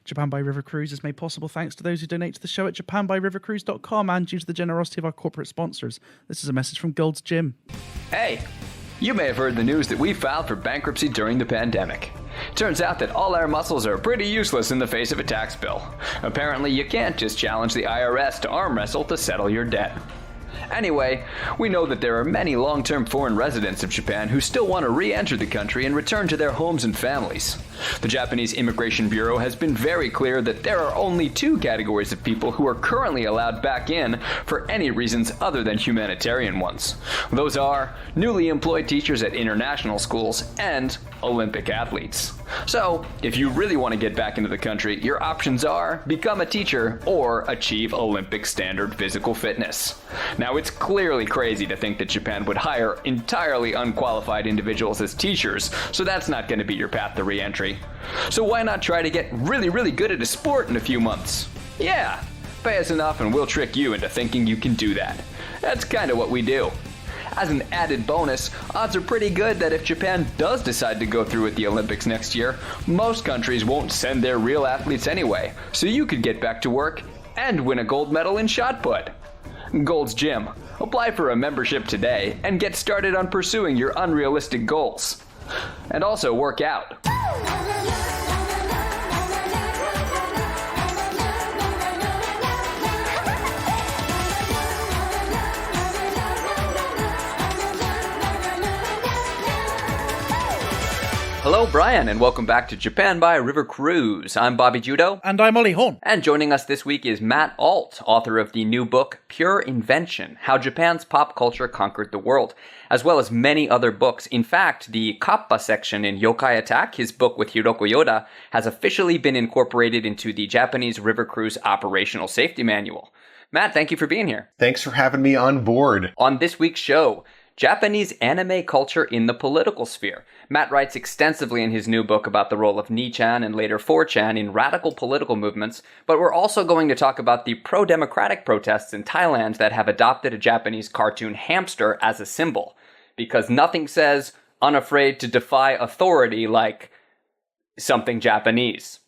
Japan by River Cruise is made possible thanks to those who donate to the show at japanbyrivercruise.com and due to the generosity of our corporate sponsors. This is a message from Gold's Gym. Hey, you may have heard the news that we filed for bankruptcy during the pandemic. Turns out that all our muscles are pretty useless in the face of a tax bill. Apparently, you can't just challenge the IRS to arm wrestle to settle your debt. Anyway, we know that there are many long-term foreign residents of Japan who still want to re-enter the country and return to their homes and families. The Japanese Immigration Bureau has been very clear that there are only two categories of people who are currently allowed back in for any reasons other than humanitarian ones. Those are newly employed teachers at international schools and Olympic athletes. So, if you really want to get back into the country, your options are become a teacher or achieve Olympic standard physical fitness. Now, it's clearly crazy to think that Japan would hire entirely unqualified individuals as teachers, so that's not going to be your path to re-entry. So why not try to get really good at a sport in a few months? Yeah, pay us enough and we'll trick you into thinking you can do that. That's kind of what we do. As an added bonus, odds are pretty good that if Japan does decide to go through with the Olympics next year, most countries won't send their real athletes anyway, so you could get back to work and win a gold medal in shot put. Gold's Gym. Apply for a membership today and get started on pursuing your unrealistic goals. And also work out. Hello, Brian, and welcome back to Japan by River Cruise. I'm Bobby Judo. And I'm Ollie Horn. And joining us this week is Matt Alt, author of the new book, Pure Invention, How Japan's Pop Culture Conquered the World, as well as many other books. In fact, the Kappa section in Yokai Attack, his book with Hiroko Yoda, has officially been incorporated into the Japanese River Cruise Operational Safety Manual. Matt, thank you for being here. Thanks for having me on board. On this week's show, Japanese anime culture in the political sphere. Matt writes extensively in his new book about the role of Ni-chan and later 4chan in radical political movements, but we're also going to talk about the pro-democratic protests in Thailand that have adopted a Japanese cartoon hamster as a symbol. Because nothing says unafraid to defy authority like something Japanese.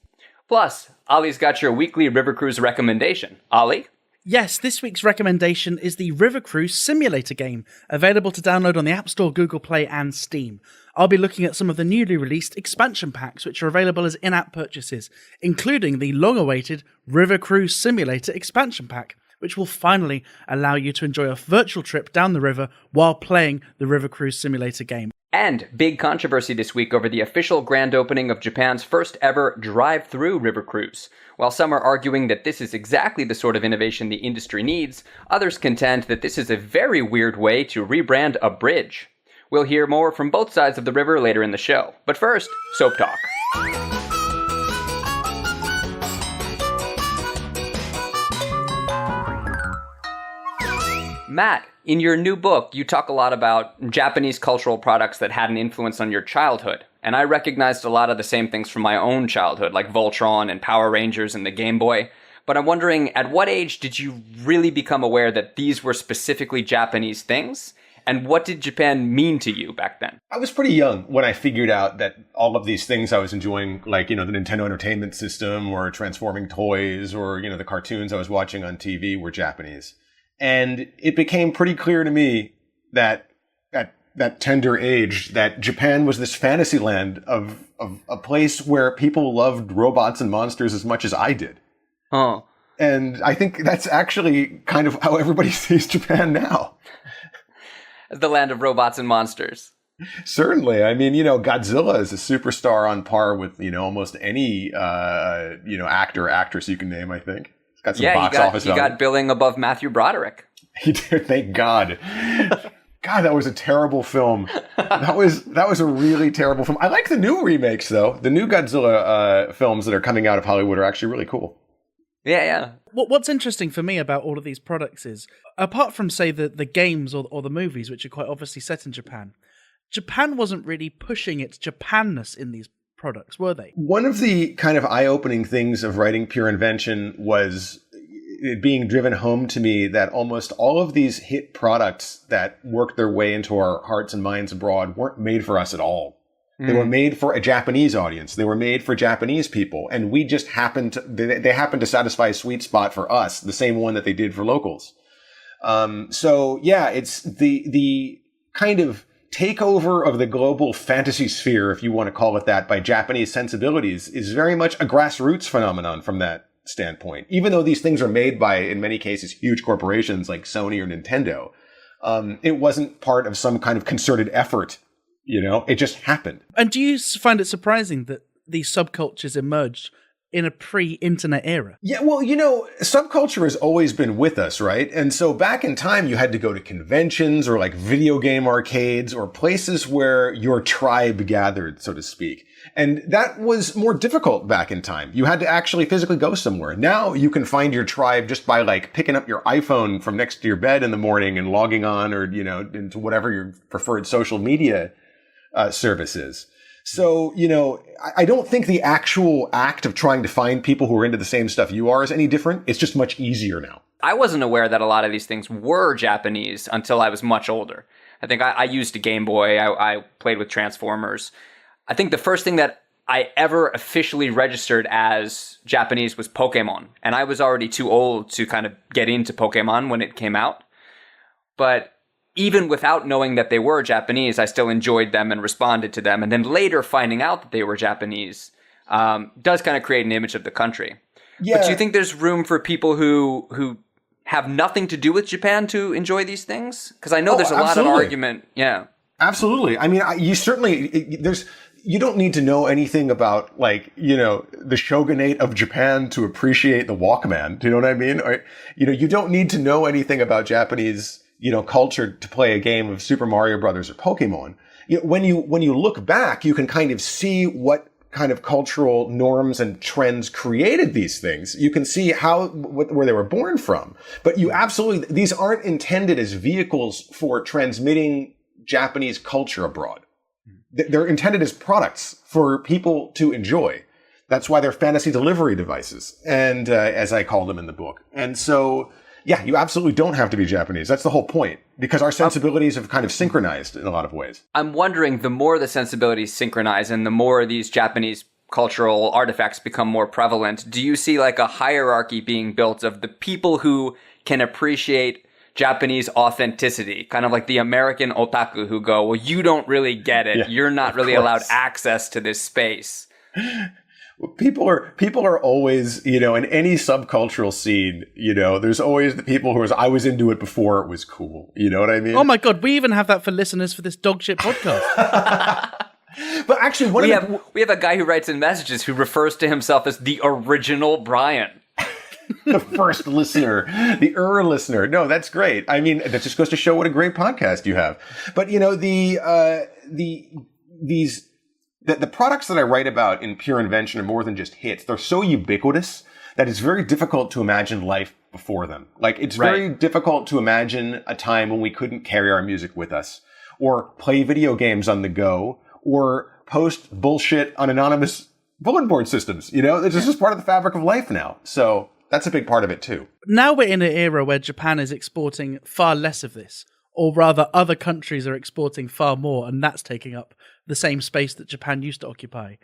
Plus, Ollie's got your weekly River Cruise recommendation. Ollie? Yes, this week's recommendation is the River Cruise Simulator game, available to download on the App Store, Google Play, and Steam. I'll be looking at some of the newly released expansion packs, which are available as in-app purchases, including the long-awaited River Cruise Simulator expansion pack, which will finally allow you to enjoy a virtual trip down the river while playing the River Cruise Simulator game. And big controversy this week over the official grand opening of Japan's first ever drive-through river cruise. While some are arguing that this is exactly the sort of innovation the industry needs, others contend that this is a very weird way to rebrand a bridge. We'll hear more from both sides of the river later in the show. But first, Soap Talk. Matt, in your new book, you talk a lot about Japanese cultural products that had an influence on your childhood. And I recognized a lot of the same things from my own childhood, like Voltron and Power Rangers and the Game Boy. But I'm wondering, at what age did you really become aware that these were specifically Japanese things? And what did Japan mean to you back then? I was pretty young when I figured out that all of these things I was enjoying, like, the Nintendo Entertainment System or transforming toys or, the cartoons I was watching on TV were Japanese. And it became pretty clear to me that at that tender age that Japan was this fantasy land of a place where people loved robots and monsters as much as I did. Oh. And I think that's actually kind of how everybody sees Japan now. The land of robots and monsters. Certainly. I mean, Godzilla is a superstar on par with, almost any, actor, actress you can name, I think. Got some box office. He got billing above Matthew Broderick. He did, thank God. God, that was a terrible film. That was a really terrible film. I like the new remakes, though. The new Godzilla films that are coming out of Hollywood are actually really cool. Yeah. What's interesting for me about all of these products is, apart from, say, the games or the movies, which are quite obviously set in Japan, Japan wasn't really pushing its Japanness in these products, were they? One of the kind of eye-opening things of writing Pure Invention was it being driven home to me that almost all of these hit products that worked their way into our hearts and minds abroad weren't made for us at all. They were made for a Japanese audience. They were made for Japanese people. And we just happened to, they happened to satisfy a sweet spot for us, the same one that they did for locals. So yeah, it's the kind of takeover of the global fantasy sphere, if you want to call it that, by Japanese sensibilities is very much a grassroots phenomenon from that standpoint. Even though these things are made by, in many cases, huge corporations like Sony or Nintendo, it wasn't part of some kind of concerted effort. It just happened. And do you find it surprising that these subcultures emerged in a pre-internet era? Yeah, well, subculture has always been with us, right? And so back in time, you had to go to conventions or like video game arcades or places where your tribe gathered, so to speak. And that was more difficult back in time. You had to actually physically go somewhere. Now you can find your tribe just by like picking up your iPhone from next to your bed in the morning and logging on or, into whatever your preferred social media services. So, I don't think the actual act of trying to find people who are into the same stuff you are is any different. It's just much easier now. I wasn't aware that a lot of these things were Japanese until I was much older. I think I used a Game Boy. I played with Transformers. I think the first thing that I ever officially registered as Japanese was Pokemon. And I was already too old to kind of get into Pokemon when it came out. But even without knowing that they were Japanese, I still enjoyed them and responded to them. And then later finding out that they were Japanese does kind of create an image of the country. Yeah. But do you think there's room for people who have nothing to do with Japan to enjoy these things? Because I know there's a lot of argument. Yeah. Absolutely. I mean, you don't need to know anything about the shogunate of Japan to appreciate the Walkman. Do you know what I mean? Or, you don't need to know anything about Japanese culture to play a game of Super Mario Brothers or Pokemon. When you look back, you can kind of see what kind of cultural norms and trends created these things. You can see where they were born from. But these aren't intended as vehicles for transmitting Japanese culture abroad. They're intended as products for people to enjoy. That's why they're fantasy delivery devices, and as I call them in the book. And so, yeah, you absolutely don't have to be Japanese. That's the whole point, because our sensibilities have kind of synchronized in a lot of ways. I'm wondering, the more the sensibilities synchronize and the more these Japanese cultural artifacts become more prevalent, do you see like a hierarchy being built of the people who can appreciate Japanese authenticity, kind of like the American otaku who go, well, you don't really get it. Yeah, you're not really allowed access to this space. People are always, in any subcultural scene, there's always the people who I was into it before it was cool. You know what I mean? Oh my God, we even have that for listeners for this dogshit podcast. But actually, we have a guy who writes in messages who refers to himself as the original Brian. The first listener, the listener. No, that's great. I mean, that just goes to show what a great podcast you have. But the products that I write about in Pure Invention are more than just hits. They're so ubiquitous that it's very difficult to imagine life before them. Like, it's very difficult to imagine a time when we couldn't carry our music with us, or play video games on the go, or post bullshit on anonymous bulletin board systems. This is just part of the fabric of life now. So that's a big part of it too. Now we're in an era where Japan is exporting far less of this, or rather other countries are exporting far more, and that's taking up the same space that Japan used to occupy.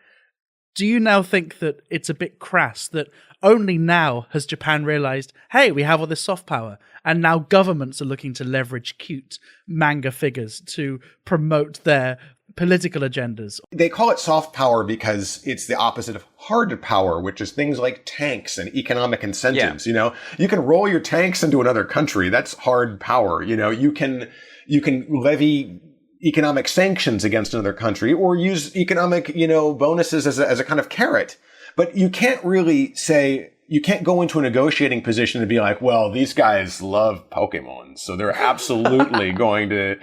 Do you now think that it's a bit crass that only now has Japan realized, hey, we have all this soft power, and now governments are looking to leverage cute manga figures to promote their political agendas? They call it soft power because it's the opposite of hard power, which is things like tanks and economic incentives. Yeah. You can roll your tanks into another country. That's hard power. You can levy economic sanctions against another country, or use economic, bonuses as a kind of carrot. But you can't really say, you can't go into a negotiating position and be like, well, these guys love Pokemon, so they're absolutely going to,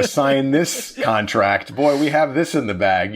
sign this contract. Boy, we have this in the bag.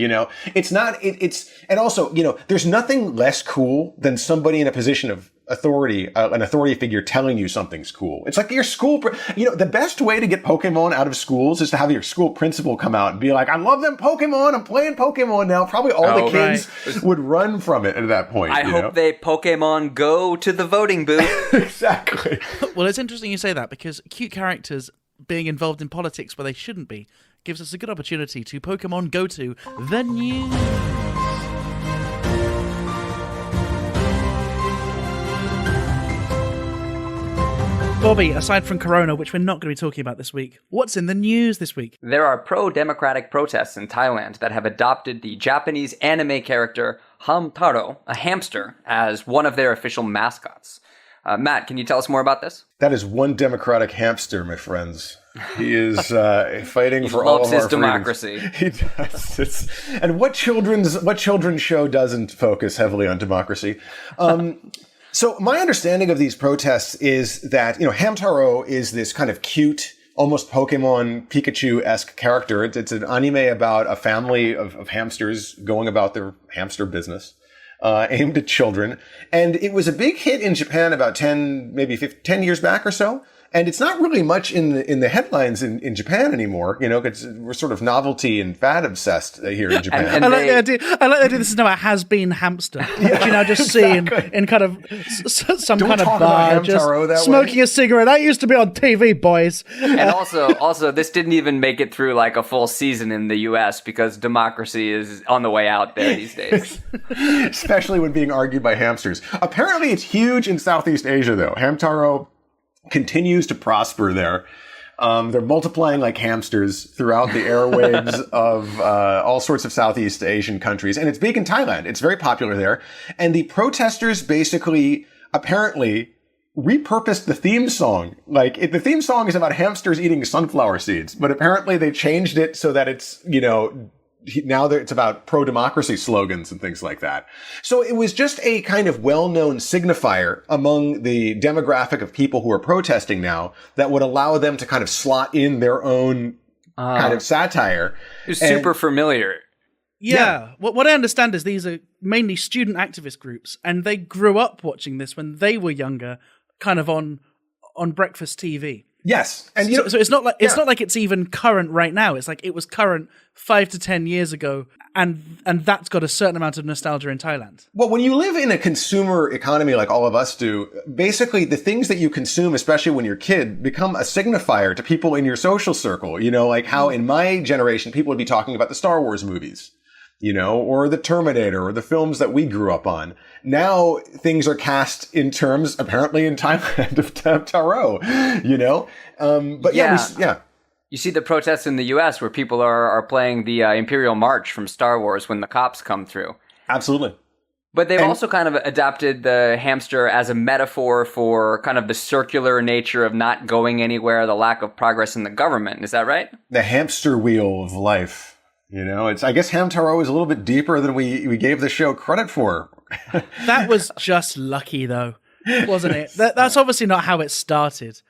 It's not, and also, there's nothing less cool than somebody in a position of authority, an authority figure telling you something's cool. It's like your school, the best way to get Pokemon out of schools is to have your school principal come out and be like, I love them Pokemon. I'm playing Pokemon now. Probably all the kids would run from it at that point. I hope they Pokemon go to the voting booth. Exactly. Well, it's interesting you say that, because cute characters being involved in politics where they shouldn't be gives us a good opportunity to Pokemon go to the news. Bobby, aside from Corona, which we're not going to be talking about this week, what's in the news this week? There are pro-democratic protests in Thailand that have adopted the Japanese anime character Hamtaro, a hamster, as one of their official mascots. Matt, can you tell us more about this? That is one democratic hamster, my friends. He is fighting for all of our loves his democracy. He does. And what children's show doesn't focus heavily on democracy? So my understanding of these protests is that, Hamtaro is this kind of cute, almost Pokemon Pikachu-esque character. It's an anime about a family of hamsters going about their hamster business, aimed at children. And it was a big hit in Japan about 10 years back or so. And it's not really much in the headlines in Japan anymore, because we're sort of novelty and fad obsessed here in Japan. I like the idea this is now a has-been hamster, which you now just see in kind of some kind of bar, just smoking a cigarette. That used to be on TV, boys. And also, this didn't even make it through like a full season in the U.S. because democracy is on the way out there these days. Especially when being argued by hamsters. Apparently, it's huge in Southeast Asia, though. Hamtaro continues to prosper there. They're multiplying like hamsters throughout the airwaves of all sorts of Southeast Asian countries. And it's big in Thailand. It's very popular there. And the protesters basically, apparently, repurposed the theme song. The theme song is about hamsters eating sunflower seeds, but apparently they changed it so that it's, now it's about pro-democracy slogans and things like that. So it was just a kind of well-known signifier among the demographic of people who are protesting now that would allow them to kind of slot in their own kind of satire. It's super familiar. Yeah. What I understand is these are mainly student activist groups, and they grew up watching this when they were younger, kind of on breakfast TV. Yes, and so it's not like it's even current right now. It's like it was current 5 to 10 years ago, and that's got a certain amount of nostalgia in Thailand. Well, when you live in a consumer economy like all of us do, basically the things that you consume, especially when you're a kid, become a signifier to people in your social circle. Like how in my generation people would be talking about the Star Wars movies, or the Terminator, or the films that we grew up on. Now things are cast in terms, apparently in Thailand, of Taro, But yeah. You see the protests in the U.S. where people are playing the Imperial March from Star Wars when the cops come through. Absolutely. But they've also kind of adopted the hamster as a metaphor for kind of the circular nature of not going anywhere, the lack of progress in the government. Is that right? The hamster wheel of life. I guess Hamtaro is a little bit deeper than we gave the show credit for. That was just lucky, though, wasn't it? That's obviously not how it started.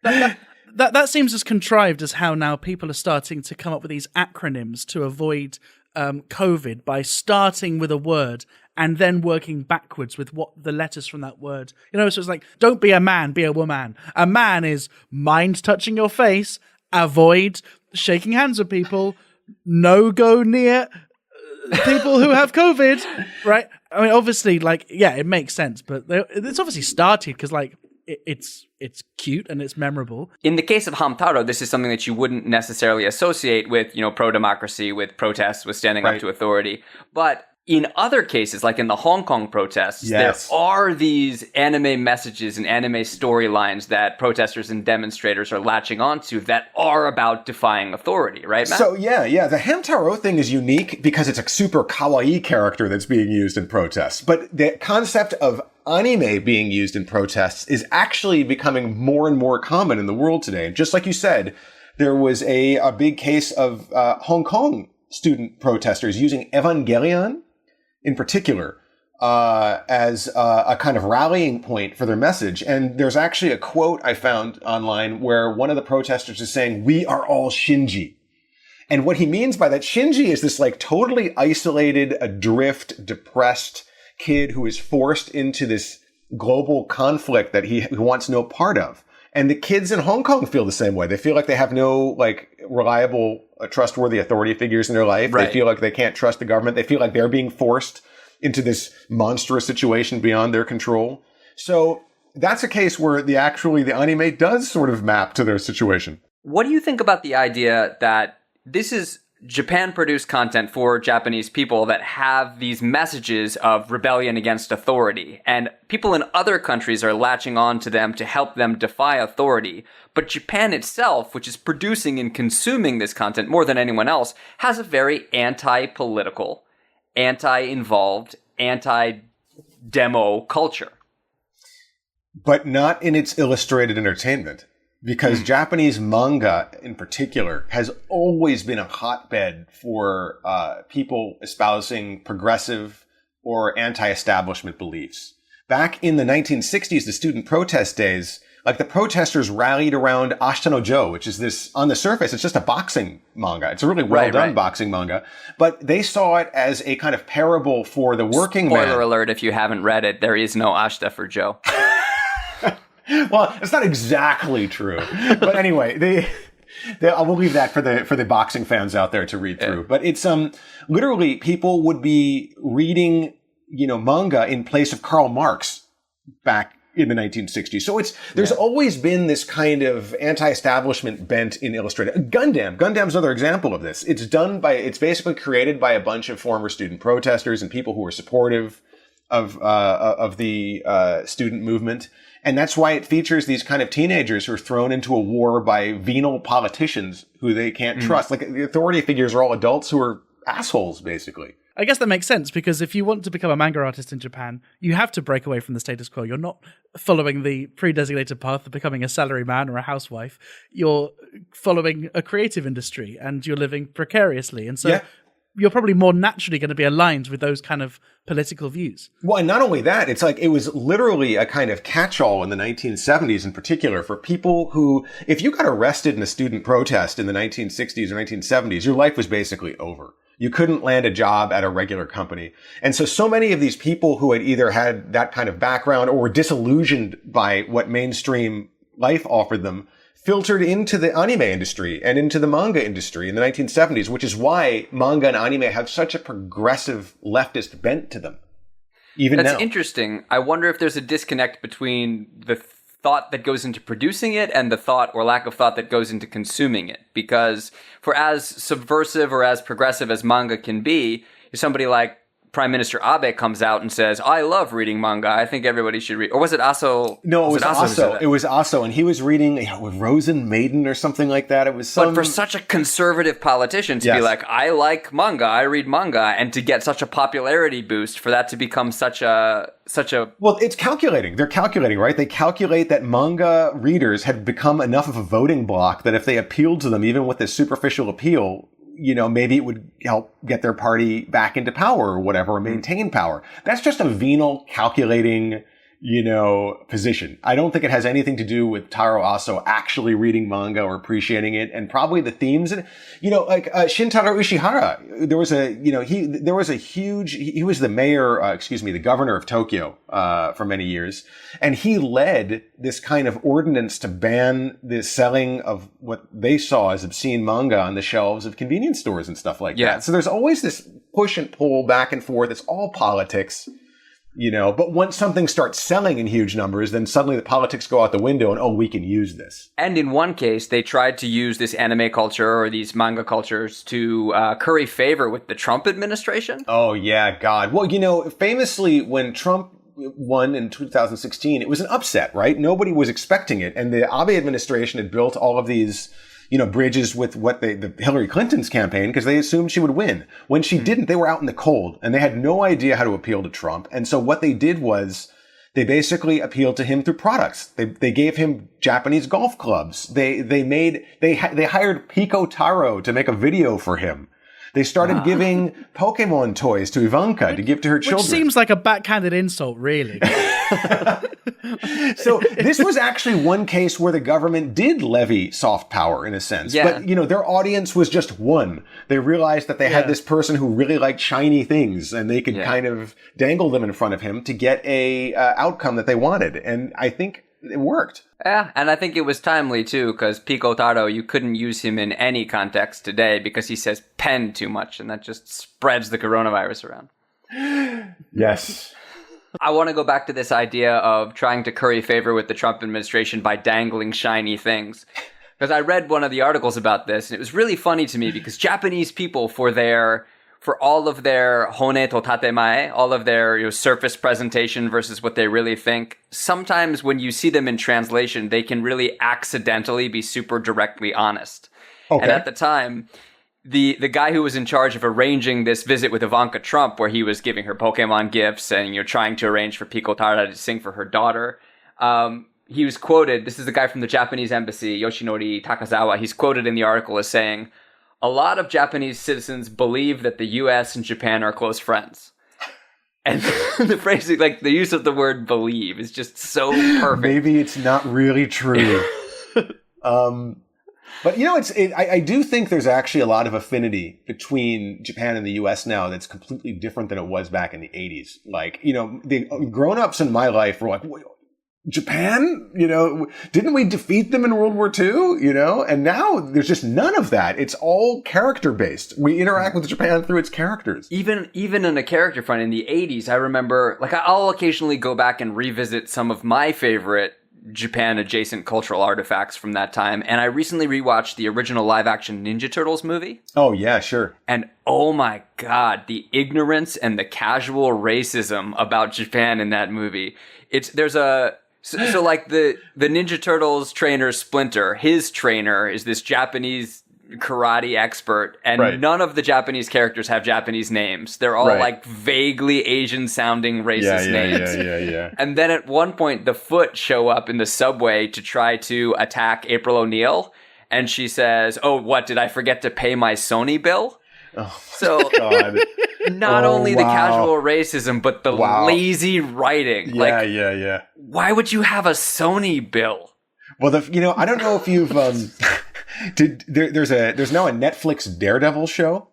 That seems as contrived as how now people are starting to come up with these acronyms to avoid COVID by starting with a word and then working backwards with what the letters from that word. So it's like, don't be a man, be a woman. A man is mind touching your face, avoid shaking hands with people, no go near people who have COVID, right? I mean, obviously, it makes sense, but it's obviously started because, it's cute and it's memorable. In the case of Hamtaro, this is something that you wouldn't necessarily associate with, pro-democracy, with protests, with standing up to authority. But in other cases, like in the Hong Kong protests, there are these anime messages and anime storylines that protesters and demonstrators are latching onto that are about defying authority, right, Matt? So, yeah. The Hamtaro thing is unique because it's a super kawaii character that's being used in protests. But the concept of anime being used in protests is actually becoming more and more common in the world today. And just like you said, there was a big case of Hong Kong student protesters using Evangelion in particular, as a kind of rallying point for their message. And there's actually a quote I found online where one of the protesters is saying, "We are all Shinji." And what he means by that, Shinji is this totally isolated, adrift, depressed kid who is forced into this global conflict that he wants no part of. And the kids in Hong Kong feel the same way. They feel like they have no reliable, trustworthy authority figures in their life. Right. They feel like they can't trust the government. They feel like they're being forced into this monstrous situation beyond their control. So that's a case where the anime does sort of map to their situation. What do you think about the idea that this is Japan-produced content for Japanese people that have these messages of rebellion against authority. And people in other countries are latching on to them to help them defy authority. But Japan itself, which is producing and consuming this content more than anyone else, has a very anti-political, anti-involved, anti-demo culture. But not in its illustrated entertainment. Because Japanese manga, in particular, has always been a hotbed for people espousing progressive or anti-establishment beliefs. Back in the 1960s, the student protest days, like the protesters rallied around Ashita no Joe, which is this, on the surface, it's just a boxing manga. It's a really well-done boxing manga. But they saw it as a kind of parable for the working man. Spoiler alert, if you haven't read it, there is no Ashita for Joe. Well, it's not exactly true, but anyway, I will leave that for the boxing fans out there to read through. But it's literally people would be reading manga in place of Karl Marx back in the 1960s. So there's always been this kind of anti-establishment bent in illustrated. Gundam's another example of this. It's basically created by a bunch of former student protesters and people who were supportive of the student movement. And that's why it features these kind of teenagers who are thrown into a war by venal politicians who they can't trust. Like, the authority figures are all adults who are assholes, basically. I guess that makes sense, because if you want to become a manga artist in Japan, you have to break away from the status quo. You're not following the pre-designated path of becoming a salaryman or a housewife. You're following a creative industry, and you're living precariously. And so you're probably more naturally going to be aligned with those kind of political views. Well, and not only that, it's like it was literally a kind of catch-all in the 1970s in particular for people who, if you got arrested in a student protest in the 1960s or 1970s, your life was basically over. You couldn't land a job at a regular company. And so many of these people who had either had that kind of background or were disillusioned by what mainstream life offered them filtered into the anime industry and into the manga industry in the 1970s, which is why manga and anime have such a progressive leftist bent to them. That's interesting. I wonder if there's a disconnect between the thought that goes into producing it and the thought or lack of thought that goes into consuming it. Because for as subversive or as progressive as manga can be, if somebody like Prime Minister Abe comes out and says, I love reading manga, I think everybody should read. Or was it Aso? No, it was Aso. It was Aso. And he was reading Rosen Maiden or something like that. It was some... But for such a conservative politician to be like, I like manga, I read manga, and to get such a popularity boost, for that to become such a... Well, it's calculating. They're calculating, right? They calculate that manga readers had become enough of a voting bloc that if they appealed to them, even with this superficial appeal, maybe it would help get their party back into power or whatever, or maintain power. That's just a venal, calculating, position. I don't think it has anything to do with Taro Aso actually reading manga or appreciating it, and probably the themes. Shintaro Ishihara, he was the mayor, the governor of Tokyo, for many years. And he led this kind of ordinance to ban the selling of what they saw as obscene manga on the shelves of convenience stores and stuff like that. So there's always this push and pull back and forth. It's all politics. But once something starts selling in huge numbers, then suddenly the politics go out the window and, we can use this. And in one case, they tried to use this anime culture or these manga cultures to curry favor with the Trump administration. Oh, yeah, God. Well, famously, when Trump won in 2016, it was an upset, right? Nobody was expecting it. And the Abe administration had built all of these bridges with the Hillary Clinton's campaign because they assumed she would win. When she didn't, they were out in the cold and they had no idea how to appeal to Trump. And so what they did was they basically appealed to him through products. They gave him Japanese golf clubs. They hired Pico Taro to make a video for him. They started giving Pokemon toys to Ivanka to give to her children. Which seems like a backhanded insult, really. So this was actually one case where the government did levy soft power in a sense. Yeah. But, their audience was just one. They realized that they had this person who really liked shiny things and they could kind of dangle them in front of him to get a outcome that they wanted. And I think it worked. Yeah, and I think it was timely, too, because Pico Taro, you couldn't use him in any context today because he says pen too much, and that just spreads the coronavirus around. Yes. I want to go back to this idea of trying to curry favor with the Trump administration by dangling shiny things. Because I read one of the articles about this, and it was really funny to me because Japanese people, for all of their hone to tatemae, all of their surface presentation versus what they really think, sometimes when you see them in translation, they can really accidentally be super directly honest. Okay. And at the time, the guy who was in charge of arranging this visit with Ivanka Trump, where he was giving her Pokemon gifts and trying to arrange for Pico Tara to sing for her daughter, he was quoted, this is the guy from the Japanese embassy, Yoshinori Takazawa, he's quoted in the article as saying, "A lot of Japanese citizens believe that the US and Japan are close friends." And the phrasing, like the use of the word believe is just so perfect. Maybe it's not really true. But I do think there's actually a lot of affinity between Japan and the US now that's completely different than it was back in the 80s. Like, the grown-ups in my life were like, Japan, didn't we defeat them in World War II? And now there's just none of that. It's all character based. We interact with Japan through its characters. Even in a character front in the 80s, I remember, like, I'll occasionally go back and revisit some of my favorite Japan adjacent cultural artifacts from that time. And I recently rewatched the original live action Ninja Turtles movie. Oh, yeah, sure. And oh my God, the ignorance and the casual racism about Japan in that movie. So like the Ninja Turtles trainer Splinter, his trainer is this Japanese karate expert, and none of the Japanese characters have Japanese names. They're all like vaguely Asian sounding racist names. Yeah. And then at one point, the Foot show up in the subway to try to attack April O'Neil, and she says, "Oh, what, did I forget to pay my Sony bill?" Oh, so God. Not only the casual racism, but the lazy writing. Yeah. Why would you have a Sony bill? Well, I don't know if you've there's now a Netflix Daredevil show,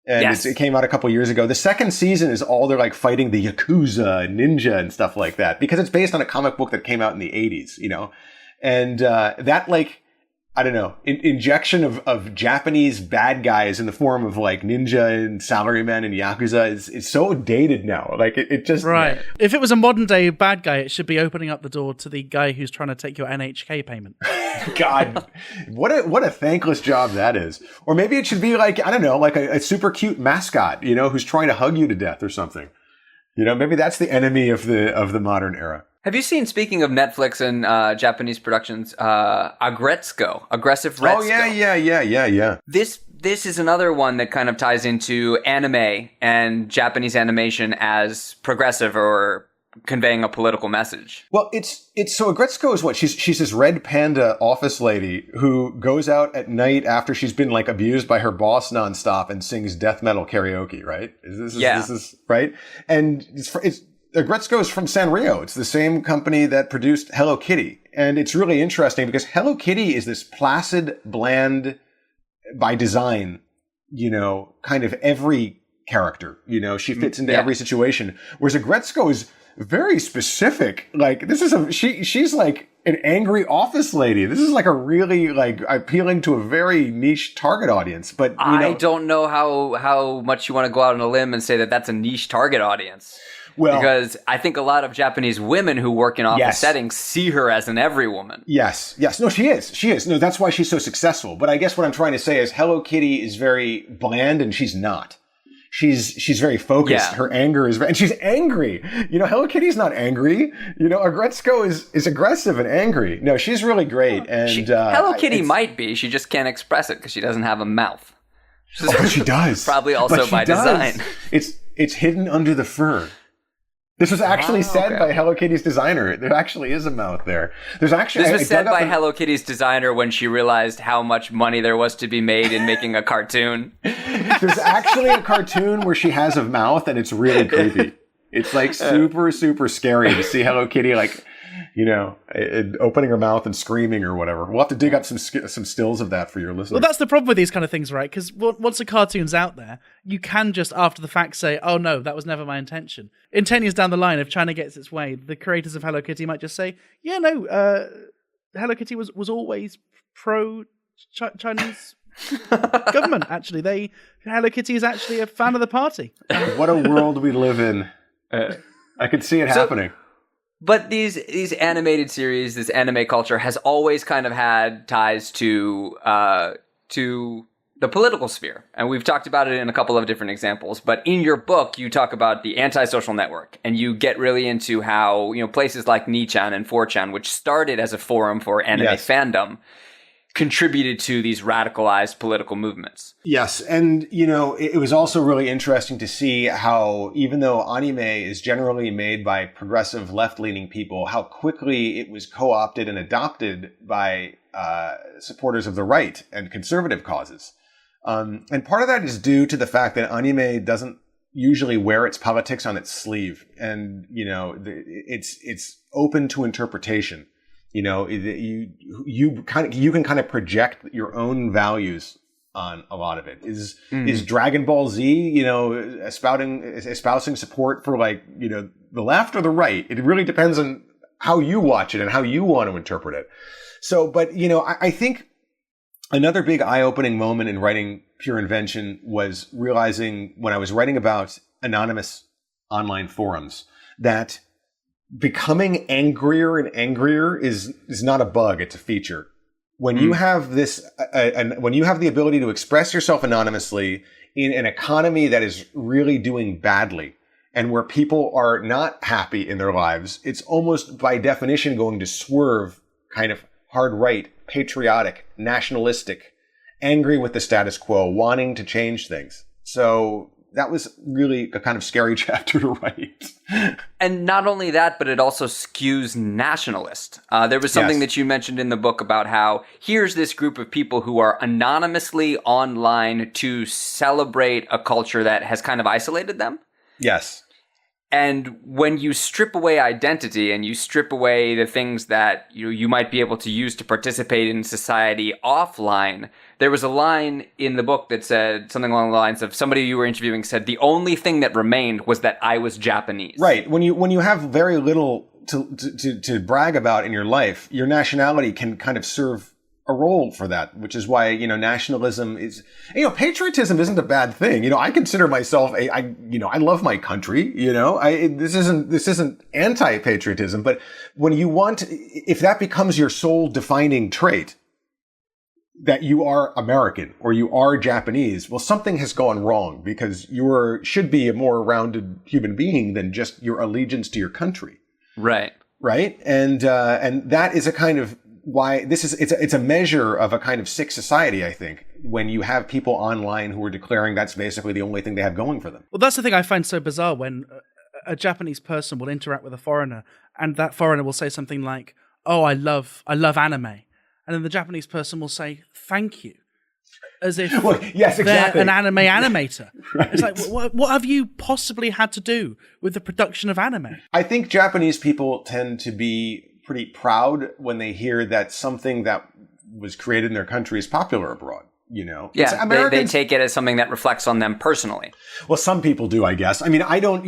and it came out a couple years ago. The second season is all they're like fighting the Yakuza, ninja, and stuff like that, because it's based on a comic book that came out in the 80s, and that, like, I don't know, injection of Japanese bad guys in the form of like ninja and salarymen and Yakuza is so dated now. Like it just... Right. If it was a modern day bad guy, it should be opening up the door to the guy who's trying to take your NHK payment. God, what a thankless job that is. Or maybe it should be like, I don't know, like a super cute mascot, who's trying to hug you to death or something. Maybe that's the enemy of the modern era. Have you seen, speaking of Netflix and Japanese productions, Agretsuko, Aggressive Retsuko? Oh, yeah. This is another one that kind of ties into anime and Japanese animation as progressive or conveying a political message. Well, it's so Agretsuko is what? She's this red panda office lady who goes out at night after she's been like abused by her boss nonstop and sings death metal karaoke, right? This is right? And it's Agretsuko is from Sanrio. It's the same company that produced Hello Kitty. And it's really interesting because Hello Kitty is this placid, bland, by design, kind of every character. She fits into every situation. Whereas Agretsuko is very specific. Like, she's like an angry office lady. This is like a really like appealing to a very niche target audience. But I don't know how much you want to go out on a limb and say that that's a niche target audience. Well, because I think a lot of Japanese women who work in office settings see her as an every woman. Yes. No, she is. No, that's why she's so successful. But I guess what I'm trying to say is Hello Kitty is very bland and she's not. She's very focused. Yeah. Her anger is, and she's angry. Hello Kitty's not angry. Agretsuko is aggressive and angry. No, she's really great. And Hello Kitty might be. She just can't express it because she doesn't have a mouth. She does. Probably also by design. It's hidden under the fur. This was actually said by Hello Kitty's designer. There actually is a mouth there. This was said by Hello Kitty's designer when she realized how much money there was to be made in making a cartoon. There's actually a cartoon where she has a mouth, and it's really creepy. It's like super, super scary to see Hello Kitty like, opening her mouth and screaming or whatever. We'll have to dig up some stills of that for your listeners. Well, that's the problem with these kind of things, right? Because once a cartoon's out there, you can just, after the fact, say, oh no, that was never my intention. In 10 years down the line, if China gets its way, the creators of Hello Kitty might just say, yeah, no, Hello Kitty was always pro-Chinese government, actually. Hello Kitty is actually a fan of the party. What a world we live in. I could see it happening. But these animated series, this anime culture has always kind of had ties to the political sphere. And we've talked about it in a couple of different examples. But in your book, you talk about the Anti-Social Network, and you get really into how, places like 2chan and 4chan, which started as a forum for anime fandom, contributed to these radicalized political movements. Yes. And, it was also really interesting to see how, even though anime is generally made by progressive left-leaning people, how quickly it was co-opted and adopted by supporters of the right and conservative causes. And part of that is due to the fact that anime doesn't usually wear its politics on its sleeve. And, it's open to interpretation. You can kind of project your own values on a lot of it. Is Dragon Ball Z, espousing support for the left or the right? It really depends on how you watch it and how you want to interpret it. So, but I think another big eye-opening moment in writing Pure Invention was realizing when I was writing about anonymous online forums that becoming angrier and angrier is not a bug, it's a feature. When you have when you have the ability to express yourself anonymously in an economy that is really doing badly and where people are not happy in their lives, it's almost by definition going to swerve kind of hard right, patriotic, nationalistic, angry with the status quo, wanting to change things. So that was really a kind of scary chapter to write. And not only that, but it also skews nationalist. There was something that you mentioned in the book about how here's this group of people who are anonymously online to celebrate a culture that has kind of isolated them. Yes. And when you strip away identity and you strip away the things that you might be able to use to participate in society offline, there was a line in the book that said something along the lines of somebody you were interviewing said the only thing that remained was that I was Japanese. Right. When you have very little to brag about in your life, your nationality can kind of serve a role for that, which is why, nationalism is, patriotism isn't a bad thing. I consider myself I love my country, this isn't anti-patriotism, but when if that becomes your sole defining trait, that you are American or you are Japanese, well, something has gone wrong because you should be a more rounded human being than just your allegiance to your country. Right. Right. And that is a kind of why it's a measure of a kind of sick society, I think, when you have people online who are declaring that's basically the only thing they have going for them. Well, that's the thing I find so bizarre when a Japanese person will interact with a foreigner and that foreigner will say something like, "Oh, I love anime." And then the Japanese person will say, "Thank you." As if they're an anime animator. Right. It's like, what have you possibly had to do with the production of anime? I think Japanese people tend to be pretty proud when they hear that something that was created in their country is popular abroad, Yeah, they take it as something that reflects on them personally. Well, some people do, I guess. I mean, I don't,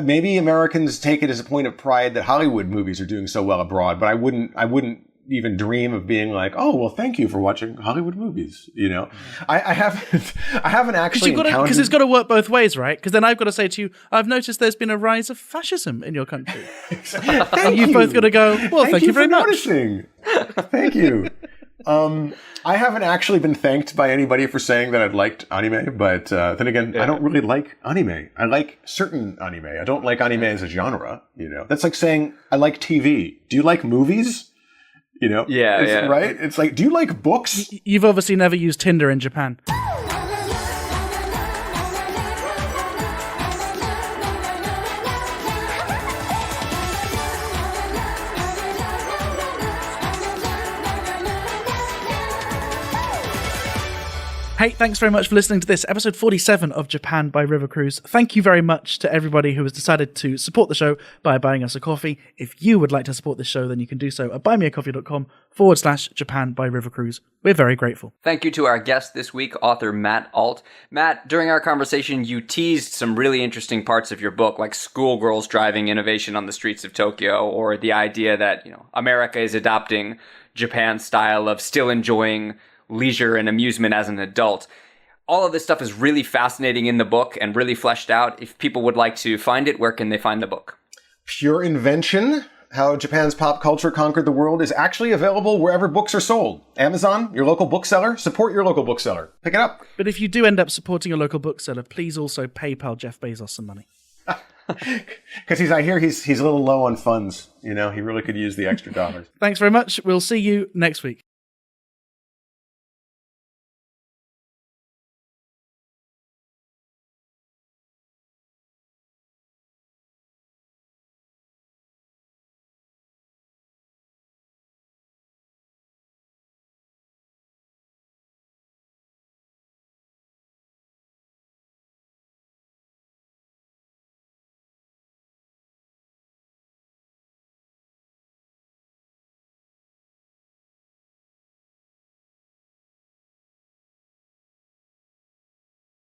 maybe Americans take it as a point of pride that Hollywood movies are doing so well abroad, but I wouldn't even dream of being like, oh, well, thank you for watching Hollywood movies. I haven't actually encountered... Because it's got to work both ways, right? Because then I've got to say to you, I've noticed there's been a rise of fascism in your country. And you've both got to go, well, thank you very much. Thank you. I haven't actually been thanked by anybody for saying that I'd liked anime, but then again, I don't really like anime. I like certain anime. I don't like anime as a genre, That's like saying I like TV. Do you like movies? Right? It's like, do you like books? You've obviously never used Tinder in Japan. Hey, thanks very much for listening to this, episode 47 of Japan by River Cruise. Thank you very much to everybody who has decided to support the show by buying us a coffee. If you would like to support this show, then you can do so at buymeacoffee.com/Japan by River Cruise. We're very grateful. Thank you to our guest this week, author Matt Alt. Matt, during our conversation, you teased some really interesting parts of your book, like schoolgirls driving innovation on the streets of Tokyo, or the idea that, America is adopting Japan's style of still enjoying leisure and amusement as an adult. All of this stuff is really fascinating in the book and really fleshed out. If people would like to find it, where can they find the book? Pure Invention, How Japan's Pop Culture Conquered the World is actually available wherever books are sold. Amazon, your local bookseller, support your local bookseller. Pick it up. But if you do end up supporting a local bookseller, please also PayPal Jeff Bezos some money. Because I hear he's a little low on funds. You know, he really could use the extra dollars. Thanks very much. We'll see you next week.